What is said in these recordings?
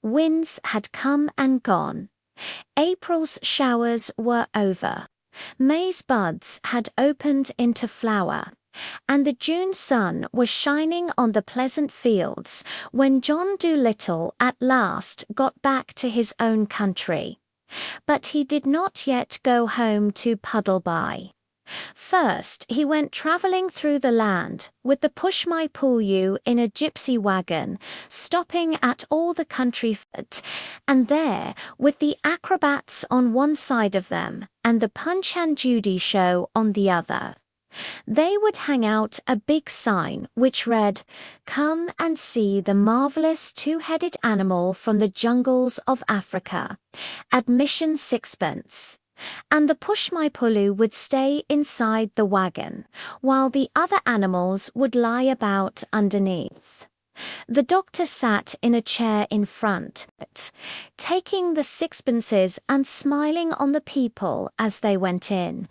Winds had come and gone. April's showers were over. May's buds had opened into flower, and the June sun was shining on the pleasant fields when John Dolittle at last got back to his own country. But he did not yet go home to Puddleby. First, he went travelling through the land with the Push-my-pull-you in a gypsy wagon, stopping at all the country fairs, and there, with the acrobats on one side of them and the Punch and Judy show on the other, they would hang out a big sign which read, "Come and see the marvellous two-headed animal from the jungles of Africa. Admission 6 pence." And the Push-my-pull-you would stay inside the wagon, while the other animals would lie about underneath. The doctor sat in a chair in front, taking the sixpences and smiling on the people as they went in.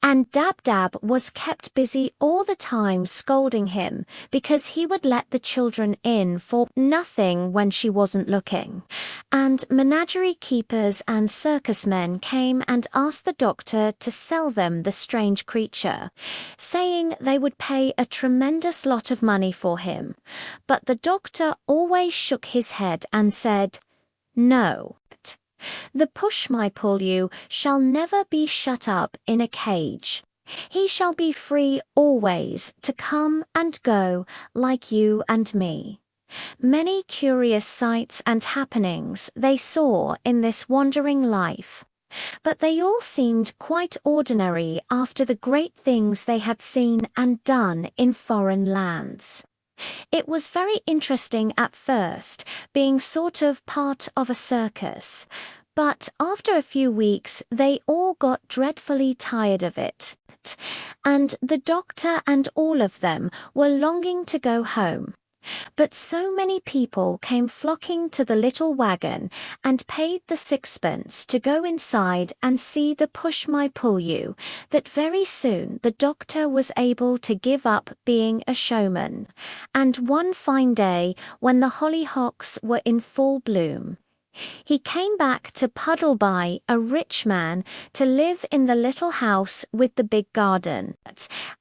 And Dab-Dab was kept busy all the time scolding him because he would let the children in for nothing when she wasn't looking. And menagerie keepers and circus men came and asked the doctor to sell them the strange creature, saying they would pay a tremendous lot of money for him. But the doctor always shook his head and said, "No. The Push-my-pull-you shall never be shut up in a cage. He shall be free always to come and go like you and me." Many curious sights and happenings they saw in this wandering life, but they all seemed quite ordinary after the great things they had seen and done in foreign lands. It was very interesting at first, being sort of part of a circus, but after a few weeks they all got dreadfully tired of it, and the doctor and all of them were longing to go home. But so many people came flocking to the little wagon and paid the 6 pence to go inside and see the Push-my-pull-you that very soon the doctor was able to give up being a showman. And one fine day, when the hollyhocks were in full bloom, he came back to Puddleby, a rich man, to live in the little house with the big garden,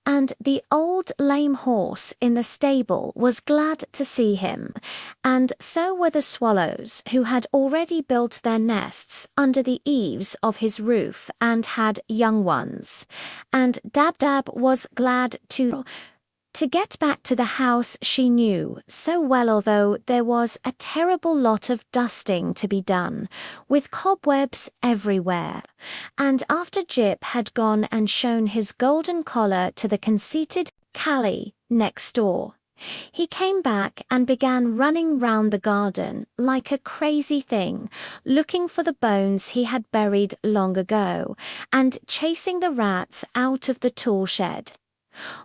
and the old lame horse in the stable was glad to see him, and so were the swallows, who had already built their nests under the eaves of his roof and had young ones, and Dab-Dab was glad to get back to the house she knew so well, although there was a terrible lot of dusting to be done, with cobwebs everywhere. And after Jip had gone and shown his golden collar to the conceited Callie next door, he came back and began running round the garden like a crazy thing, looking for the bones he had buried long ago, and chasing the rats out of the tool shed,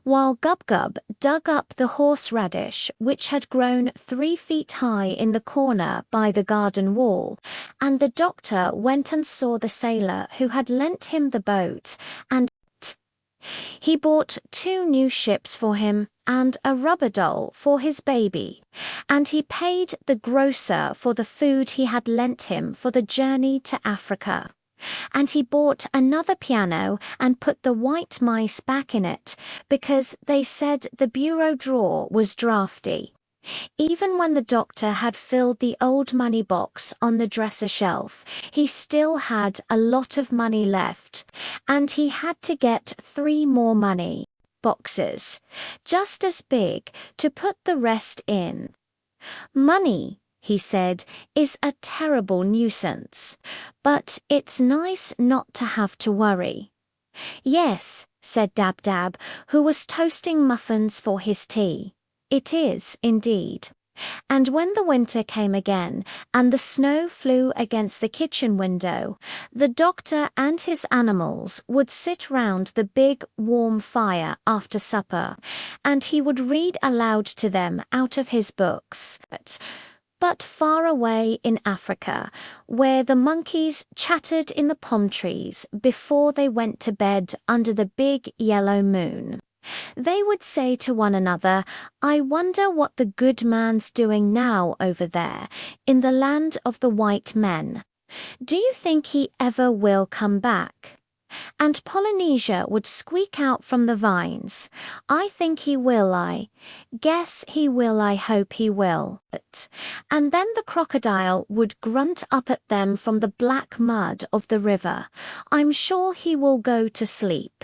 while Gub-Gub dug up the horseradish which had grown 3 feet high in the corner by the garden wall, and the doctor went and saw the sailor who had lent him the boat, and he bought 2 new ships for him and a rubber doll for his baby, and he paid the grocer for the food he had lent him for the journey to Africa. And he bought another piano and put the white mice back in it, because they said the bureau drawer was draughty. Even when the doctor had filled the old money box on the dresser shelf, he still had a lot of money left, and he had to get 3 more money boxes, just as big, to put the rest in. "Money," he said, "is a terrible nuisance, but it's nice not to have to worry." "Yes," said Dab-Dab, who was toasting muffins for his tea. "It is, indeed." And when the winter came again, and the snow flew against the kitchen window, the doctor and his animals would sit round the big, warm fire after supper, and he would read aloud to them out of his books. But far away in Africa, where the monkeys chattered in the palm trees before they went to bed under the big yellow moon, They would say to one another, "I wonder what the good man's doing now over there, in the land of the white men. Do you think he ever will come back?" And Polynesia would squeak out from the vines, "I think he will, I guess he will, I hope he will." And then the crocodile would grunt up at them from the black mud of the river, "I'm sure he will go to sleep."